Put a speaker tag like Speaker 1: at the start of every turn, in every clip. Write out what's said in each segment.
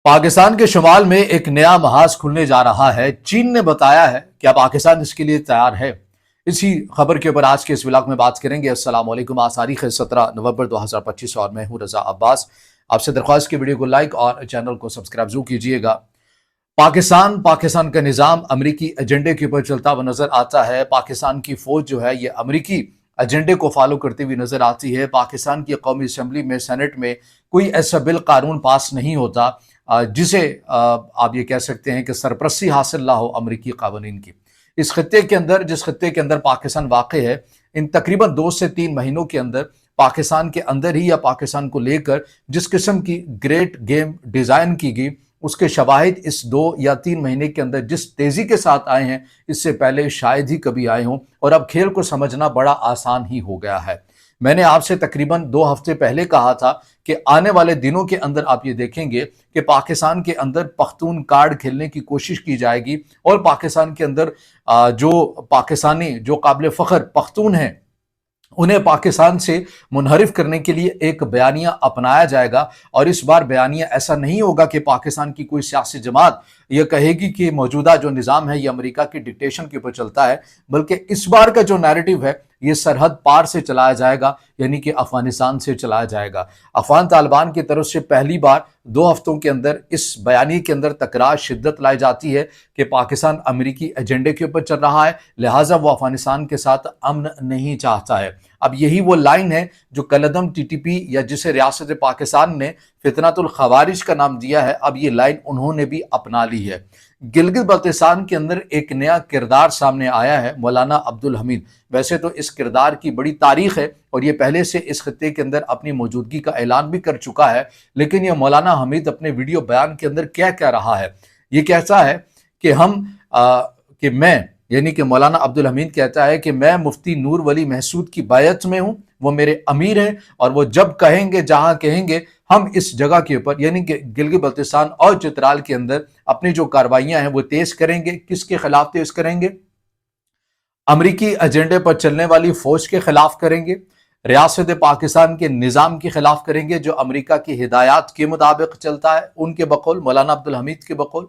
Speaker 1: पाकिस्तान के शुमाल में एक नया महाज खुलने जा रहा है। चीन ने बताया है कि पाकिस्तान इसके लिए तैयार है। इसी खबर के ऊपर आज के इस व्लॉग में बात करेंगे। अस्सलाम वालेकुम। आज तारीख है 17 नवंबर 2025 और मैं हूं रजा अब्बास। आपसे दरख्वास्त की वीडियो को लाइक और चैनल को सब्सक्राइब जरूर कीजिएगा। पाकिस्तान का निज़ाम अमरीकी एजेंडे के ऊपर चलता हुआ नजर आता है। पाकिस्तान की फौज जो है ये अमरीकी एजेंडे को फॉलो करती हुई नजर आती है। पाकिस्तान की कौमी असम्बली में, सेनेट में कोई ऐसा बिल कानून पास नहीं होता जिसे आप ये कह सकते हैं कि सरपरस्ती हासिल ना हो अमरीकी कानून की। इस खत्ते के अंदर, जिस खत्ते के अंदर पाकिस्तान वाक़ है, इन तकरीबन 2 से 3 महीनों के अंदर पाकिस्तान के अंदर ही या पाकिस्तान को लेकर जिस किस्म की ग्रेट गेम डिज़ाइन की गई, उसके शवाहिद इस 2 या 3 महीने के अंदर जिस तेज़ी के साथ आए हैं, इससे पहले शायद ही कभी आए हों। और अब खेल को समझना बड़ा आसान ही हो गया है। मैंने आपसे तकरीबन 2 हफ्ते पहले कहा था कि आने वाले दिनों के अंदर आप ये देखेंगे कि पाकिस्तान के अंदर पख्तून कार्ड खेलने की कोशिश की जाएगी और पाकिस्तान के अंदर जो पाकिस्तानी, जो काबिल फ़ख्र पख्तून हैं, उन्हें पाकिस्तान से मुनहरिफ करने के लिए एक बयानिया अपनाया जाएगा। और इस बार बयानिया ऐसा नहीं होगा कि पाकिस्तान की कोई सियासी जमात यह कहेगी कि मौजूदा जो निज़ाम है ये अमेरिका की डिक्टेशन के ऊपर चलता है, बल्कि इस बार का जो नैरेटिव है ये सरहद पार से चलाया जाएगा, यानी कि अफगानिस्तान से चलाया जाएगा। अफगान तालिबान की तरफ से पहली बार 2 हफ्तों के अंदर इस बयानी के अंदर तकरार शिद्दत लाई जाती है कि पाकिस्तान अमेरिकी एजेंडे के ऊपर चल रहा है, लिहाजा वो अफगानिस्तान के साथ अमन नहीं चाहता है। अब यही वो लाइन है जो कलदम टीटीपी या जिसे रियासत पाकिस्तान ने फितनतुल खवारिज का नाम दिया है, अब ये लाइन उन्होंने भी अपना ली है। गिलगित बल्तिस्तान के अंदर एक नया किरदार सामने आया है, मौलाना अब्दुल हमीद। वैसे तो इस किरदार की बड़ी तारीख है और ये पहले से इस खत्ते के अंदर अपनी मौजूदगी का ऐलान भी कर चुका है, लेकिन ये मौलाना हमीद अपने वीडियो बयान के अंदर क्या कह रहा है? ये कहता है कि मैं, यानी कि मौलाना अब्दुल हमीद कहता है कि मैं मुफ्ती नूर वली महसूद की बैत में हूँ, वो मेरे अमीर हैं और वो जब कहेंगे, जहां कहेंगे, हम इस जगह के ऊपर यानी कि गिलगित बल्तिस्तान और चित्राल के अंदर अपनी जो कार्रवाइयां हैं वो तेज करेंगे। किसके खिलाफ तेज करेंगे? अमरीकी एजेंडे पर चलने वाली फौज के खिलाफ करेंगे, रियासत पाकिस्तान के निज़ाम के खिलाफ करेंगे जो अमरीका की हिदायत के मुताबिक चलता है, उनके बकौल, मौलाना अब्दुल हमीद के बकौल।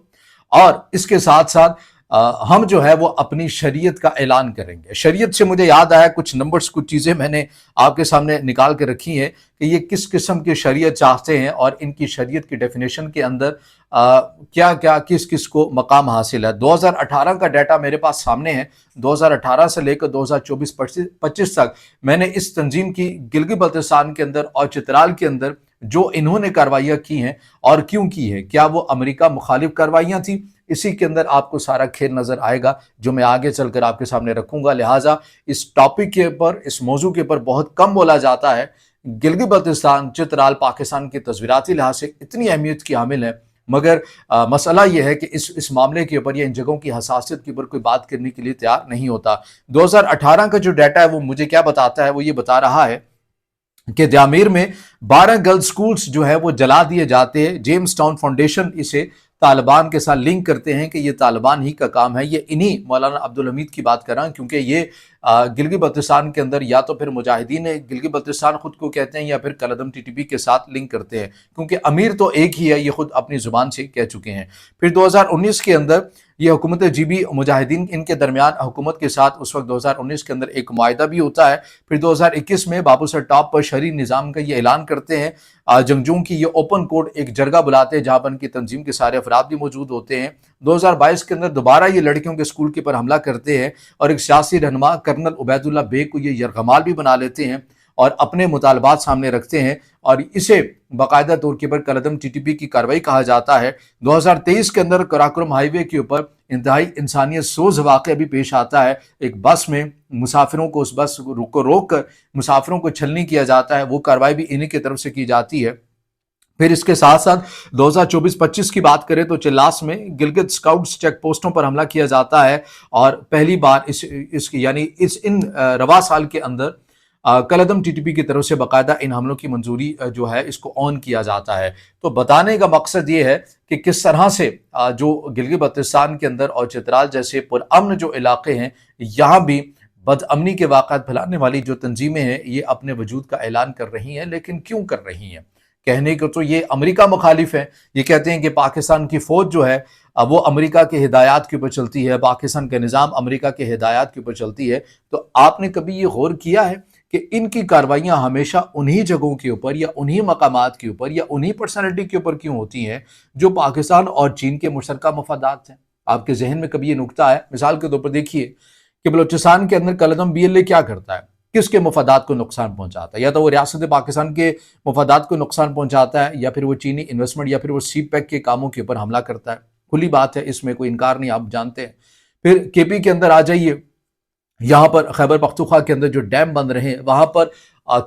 Speaker 1: और इसके साथ साथ हम जो है वो अपनी शरीयत का ऐलान करेंगे। शरीयत से मुझे याद आया कुछ नंबर्स, कुछ चीज़ें मैंने आपके सामने निकाल के रखी हैं कि ये किस किस्म की शरीयत चाहते हैं और इनकी शरीयत की डेफिनेशन के अंदर क्या क्या किस किस को मकाम हासिल है। 2018 का डाटा मेरे पास सामने है। 2018 से लेकर 2024-25 तक मैंने इस तंजीम की गिलगित बल्तिस्तान के अंदर और चित्राल के अंदर जो इन्होंने कार्रवाइयाँ की हैं और क्यों की है, क्या वो अमेरिका मुखालिफ कार्रवाइयाँ थी, इसी के अंदर आपको सारा खेल नजर आएगा जो मैं आगे चलकर आपके सामने रखूंगा। लिहाजा इस टॉपिक के ऊपर, इस मौजू के ऊपर बहुत कम बोला जाता है। गिलगित बल्तिस्तान, चित्राल पाकिस्तान की तस्वीराती लिहाज से इतनी अहमियत की हामिल है, मगर मसला यह है कि इस मामले के ऊपर या इन जगहों की हसासियत के ऊपर कोई बात करने के लिए तैयार नहीं होता। 2018 का जो डाटा है वो मुझे क्या बताता है? वो ये बता रहा है कि जामिर में 12 गर्ल्स स्कूल्स जो है वो जला दिए जाते हैं। जेम्स टाउन फाउंडेशन इसे तालिबान के साथ लिंक करते हैं कि ये तालिबान ही का काम है। ये इन्हीं मौलाना अब्दुल हमीद की बात कर रहा हूं, क्योंकि ये गिलगित बल्तिस्तान के अंदर या तो फिर मुजाहिदीन गिलगित बल्तिस्तान खुद को कहते हैं या फिर कलदम टीटीपी के साथ लिंक करते हैं, क्योंकि अमीर तो एक ही है, ये खुद अपनी जुबान से कह चुके हैं। फिर 2019 के अंदर ये हुकूमत जीबी मुजाहिदीन इनके दरमियान हुकूमत के साथ उस वक्त 2019 के अंदर एक मुआहिदा भी होता है। फिर 2021 में बाबू सर टॉप पर शहरी निज़ाम का ये ऐलान करते हैं। जंगजूओं की ये ओपन कोर्ट एक जरगा बुलाते हैं जहां पर इनकी तंजीम के सारे अफराद भी मौजूद होते हैं। 2022 के अंदर दोबारा ये लड़कियों के स्कूल के ऊपर हमला करते हैं और एक सियासी रहनुमा कर्नल उबैदुल्ला बेग को ये यरगमाल भी बना लेते हैं और अपने मुतालबात सामने रखते हैं और इसे बाकायदा तौर के ऊपर कलदम टीटीपी की कार्रवाई कहा जाता है। 2023 के अंदर कराकोरम हाईवे के ऊपर इंतहाई इंसानियत सोज वाक़या भी पेश आता है। एक बस में मुसाफिरों को, उस बस को रोक कर मुसाफिरों को छलनी किया जाता है, वो कार्रवाई भी इन्हीं की तरफ से की जाती है। फिर इसके साथ साथ 2024-25 की बात करें तो चिल्लास में गिलगित स्काउट्स चेक पोस्टों पर हमला किया जाता है और पहली बार इन रवा साल के अंदर कलदम टीटीपी की तरफ से बाकायदा इन हमलों की मंजूरी जो है इसको ऑन किया जाता है। तो बताने का मकसद ये है कि किस तरह से जो गिलगित बल्तिस्तान के अंदर और चित्राल जैसे पुरअमन जो इलाके हैं, यहाँ भी बदअमनी के वाक़ात फैलाने वाली जो तंजीमें हैं ये अपने वजूद का ऐलान कर रही हैं। लेकिन क्यों कर रही हैं? کہنے کو تو یہ امریکہ مخالف ہے، یہ کہتے ہیں کہ پاکستان کی فوج جو ہے وہ امریکہ کے ہدایات کے اوپر چلتی ہے، پاکستان کا نظام امریکہ کے ہدایات کے اوپر چلتی ہے۔ تو آپ نے کبھی یہ غور کیا ہے کہ ان کی کاروائیاں ہمیشہ انہی جگہوں کے اوپر یا انہی مقامات کے اوپر یا انہی پرسنالٹی کے اوپر کیوں ہوتی ہیں جو پاکستان اور چین کے مشترکہ مفادات ہیں؟ آپ کے ذہن میں کبھی یہ نکتہ ہے؟ مثال کے طور پر دیکھیے کہ بلوچستان کے اندر کالعدم BLA کیا کرتا ہے، کس کے مفادات کو نقصان پہنچاتا ہے؟ یا تو وہ ریاست پاکستان کے مفادات کو نقصان پہنچاتا ہے، یا پھر وہ چینی انویسٹمنٹ، یا پھر وہ سی پیک کے کاموں کے اوپر حملہ کرتا ہے۔ کھلی بات ہے، اس میں کوئی انکار نہیں، آپ جانتے ہیں۔ پھر KP کے اندر آ جائیے، یہاں پر خیبر پختونخوا کے اندر جو ڈیم بن رہے ہیں وہاں پر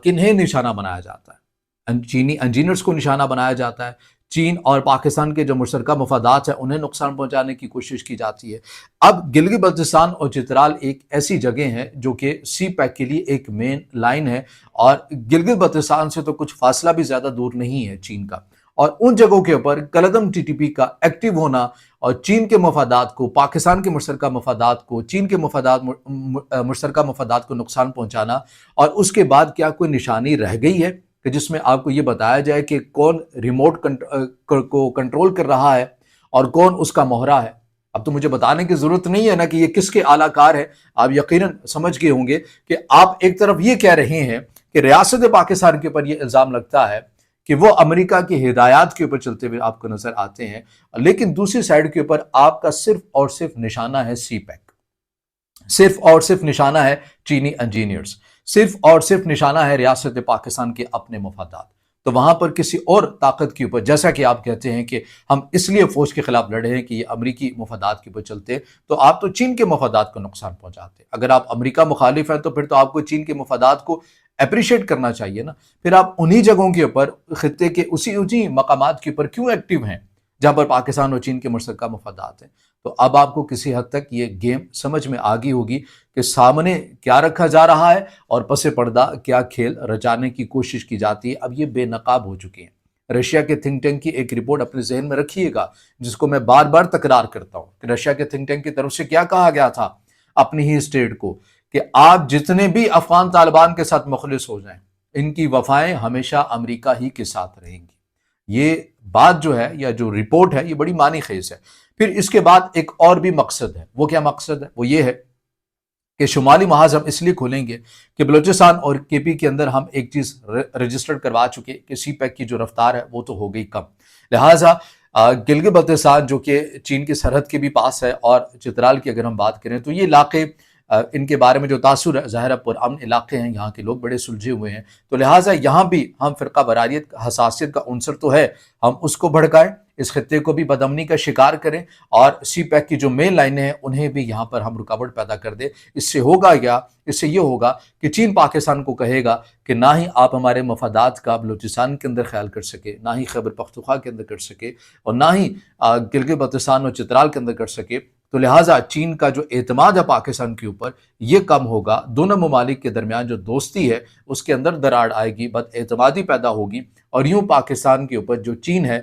Speaker 1: کنہیں نشانہ بنایا جاتا ہے؟ چینی انجینئرز کو نشانہ بنایا جاتا ہے، چین اور پاکستان کے جو مشترکہ مفادات ہیں انہیں نقصان پہنچانے کی کوشش کی جاتی ہے۔ اب گلگت بلتستان اور چترال ایک ایسی جگہ ہے جو کہ سی پیک کے لیے ایک مین لائن ہے، اور گلگت بلتستان سے تو کچھ فاصلہ بھی زیادہ دور نہیں ہے چین کا، اور ان جگہوں کے اوپر کالعدم TTP کا ایکٹیو ہونا اور چین کے مفادات کو، پاکستان کے مشترکہ مفادات کو، چین کے مشترکہ مفادات کو نقصان پہنچانا، اور اس کے بعد کیا کوئی نشانی رہ گئی ہے کہ جس میں آپ کو یہ بتایا جائے کہ کون ریموٹ کو کنٹرول کر رہا ہے اور کون اس کا مہرا ہے؟ اب تو مجھے بتانے کی ضرورت نہیں ہے نا کہ یہ کس کے اعلیٰ کار ہے، آپ یقیناً سمجھ گئے ہوں گے کہ آپ ایک طرف یہ کہہ رہے ہیں کہ ریاست پاکستان کے اوپر یہ الزام لگتا ہے کہ وہ امریکہ کی ہدایات کے اوپر چلتے ہوئے آپ کو نظر آتے ہیں، لیکن دوسری سائیڈ کے اوپر آپ کا صرف اور صرف نشانہ ہے سی پیک، صرف اور صرف نشانہ ہے چینی انجینئرز، صرف اور صرف نشانہ ہے ریاست پاکستان کے اپنے مفادات۔ تو وہاں پر کسی اور طاقت کے اوپر، جیسا کہ آپ کہتے ہیں کہ ہم اس لیے فوج کے خلاف لڑے ہیں کہ یہ امریکی مفادات کے اوپر چلتے، تو آپ تو چین کے مفادات کو نقصان پہنچاتے۔ اگر آپ امریکہ مخالف ہیں تو پھر تو آپ کو چین کے مفادات کو اپریشیٹ کرنا چاہیے نا۔ پھر آپ انہی جگہوں کے اوپر، خطے کے اسی مقامات کے اوپر کیوں ایکٹیو ہیں جہاں پر پاکستان اور چین کے مشترکہ مفادات ہیں؟ تو اب آپ کو کسی حد تک یہ گیم سمجھ میں آ گئی ہوگی کہ سامنے کیا رکھا جا رہا ہے اور پس پردہ کیا کھیل رچانے کی کوشش کی جاتی ہے۔ اب یہ بے نقاب ہو چکی ہیں۔ رشیا کے تھنک ٹینک کی ایک رپورٹ اپنے ذہن میں رکھیے گا، جس کو میں بار بار تکرار کرتا ہوں کہ رشیا کے تھنک ٹینک کی طرف سے کیا کہا گیا تھا اپنی ہی اسٹیٹ کو کہ آپ جتنے بھی افغان طالبان کے ساتھ مخلص ہو جائیں، ان کی وفائیں ہمیشہ امریکہ ہی کے ساتھ رہیں گی۔ یہ بات جو ہے یا جو رپورٹ ہے یہ بڑی معنی خیز ہے۔ پھر اس کے بعد ایک اور بھی مقصد ہے۔ وہ کیا مقصد ہے؟ وہ یہ ہے کہ شمالی محاذ ہم اس لیے کھولیں گے کہ بلوچستان اور KP کے اندر ہم ایک چیز رجسٹر کروا چکے کہ سی پیک کی جو رفتار ہے وہ تو ہو گئی کم، لہٰذا گلگت بلتستان جو کہ چین کی سرحد کے بھی پاس ہے، اور چترال کی اگر ہم بات کریں تو یہ علاقے ان کے بارے میں جو تاثر ہے ظاہر پرامن علاقے ہیں، یہاں کے لوگ بڑے سلجھے ہوئے ہیں، تو لہٰذا یہاں بھی ہم فرقہ براریت حساسیت کا عنصر تو ہے، ہم اس کو بھڑکائیں، اس خطے کو بھی بدامنی کا شکار کریں، اور سی پیک کی جو مین لائنیں ہیں انہیں بھی یہاں پر ہم رکاوٹ پیدا کر دیں۔ اس سے ہوگا کیا؟ اس سے یہ ہوگا کہ چین پاکستان کو کہے گا کہ نہ ہی آپ ہمارے مفادات کا بلوچستان کے اندر خیال کر سکے، نہ ہی خیبر پختونخوا کے اندر کر سکے، اور نہ ہی گلگت بلتستان اور چترال کے اندر کر سکے، تو لہٰذا چین کا جو اعتماد ہے پاکستان کے اوپر یہ کم ہوگا، دونوں ممالک کے درمیان جو دوستی ہے اس کے اندر دراڑ آئے گی، بد اعتمادی پیدا ہوگی، اور یوں پاکستان کے اوپر جو چین ہے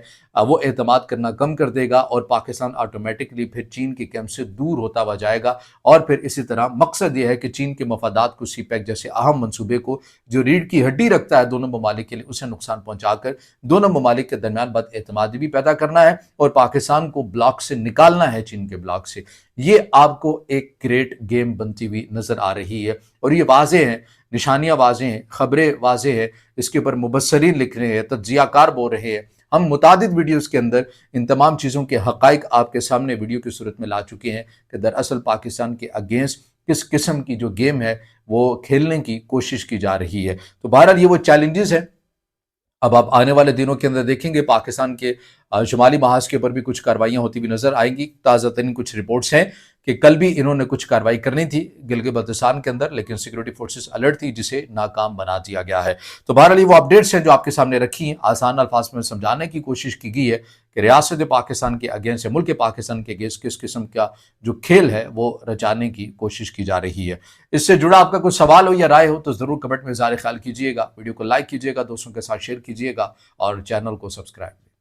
Speaker 1: وہ اعتماد کرنا کم کر دے گا، اور پاکستان آٹومیٹکلی پھر چین کے کیمپ سے دور ہوتا ہوا جائے گا۔ اور پھر اسی طرح مقصد یہ ہے کہ چین کے مفادات کو، سی پیک جیسے اہم منصوبے کو جو ریڑھ کی ہڈی رکھتا ہے دونوں ممالک کے لیے، اسے نقصان پہنچا کر دونوں ممالک کے درمیان بد اعتمادی بھی پیدا کرنا ہے اور پاکستان کو بلاک سے نکالنا ہے، چین کے بلاک سے۔ یہ آپ کو ایک گریٹ گیم بنتی ہوئی نظر آ رہی ہے، اور یہ واضح ہے، نشانیاں واضح ہیں، خبریں واضح ہیں، اس کے اوپر مبصرین لکھ رہے ہیں، تجزیہ کار بول رہے ہیں۔ ہم متعدد ویڈیوز کے اندر ان تمام چیزوں کے حقائق آپ کے سامنے ویڈیو کی صورت میں لا چکے ہیں کہ دراصل پاکستان کے اگینسٹ کس قسم کی جو گیم ہے وہ کھیلنے کی کوشش کی جا رہی ہے۔ تو بہرحال یہ وہ چیلنجز ہیں۔ اب آپ آنے والے دنوں کے اندر دیکھیں گے پاکستان کے شمالی محاذ کے اوپر بھی کچھ کارروائیاں ہوتی ہوئی نظر آئیں گی۔ تازہ ترین کچھ رپورٹس ہیں کہ کل بھی انہوں نے کچھ کارروائی کرنی تھی گلگت بلتستان کے اندر، لیکن سیکورٹی فورسز الرٹ تھی جسے ناکام بنا دیا گیا ہے۔ تو بہرحال یہ وہ اپڈیٹس ہیں جو آپ کے سامنے رکھی ہیں، آسان الفاظ میں سمجھانے کی کوشش کی گئی ہے کہ ریاست پاکستان کے اگینسٹ، ملک پاکستان کے اگینسٹ کس قسم کا جو کھیل ہے وہ رچانے کی کوشش کی جا رہی ہے۔ اس سے جڑا آپ کا کوئی سوال ہو یا رائے ہو تو ضرور کمنٹ میں اظہار خیال کیجیے گا، ویڈیو کو لائک کیجیے گا، دوستوں کے ساتھ شیئر کیجیے گا، اور چینل کو سبسکرائب